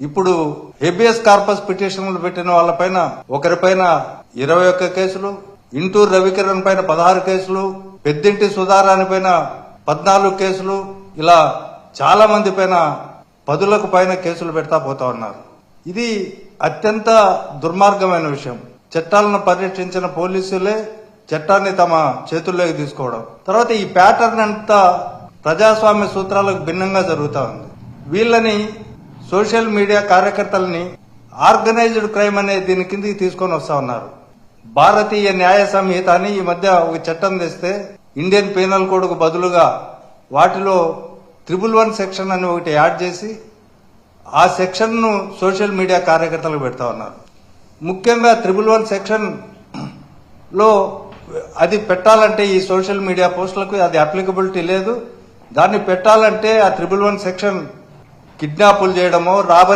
ఇప్పుడు habeas corpus పిటిషన్లు పెట్టిన వాళ్ళపైన ఒకరిపైన 21 కేసులు, ఇంటూరు రవికిరణ్ పైన 16 కేసులు, పెద్దింటి సుధారాణి పైన 14 కేసులు, ఇలా చాలా మంది పైన 10లకు పైన కేసులు పెడతా పోతా ఉన్నారు. ఇది అత్యంత దుర్మార్గమైన విషయం. చట్టాలను పరిరక్షించిన పోలీసులే చట్టాన్ని తమ చేతుల్లోకి తీసుకోవడం. తర్వాత ఈ ప్యాటర్న్ అంతా ప్రజాస్వామ్య సూత్రాలకు భిన్నంగా జరుగుతా ఉంది. వీళ్ళని సోషల్ మీడియా కార్యకర్తలని ఆర్గనైజ్డ్ క్రైమ్ అనే దీని కిందకి తీసుకొని వస్తా ఉన్నారు. భారతీయ న్యాయ సంహిత అని ఈ మధ్య ఒక చట్టం తెస్తే ఇండియన్ పీనల్ కోడ్ కు బదులుగా వాటిలో 111 సెక్షన్ అని ఒకటి యాడ్ చేసి ఆ సెక్షన్ ను సోషల్ మీడియా కార్యకర్తలకు పెడతా ఉన్నారు. ముఖ్యంగా 111 సెక్షన్ లో అది పెట్టాలంటే ఈ సోషల్ మీడియా పోస్టులకు అది అప్లికబిలిటీ లేదు. దాన్ని పెట్టాలంటే ఆ 111 సెక్షన్ కిడ్నాపులు చేయడమో,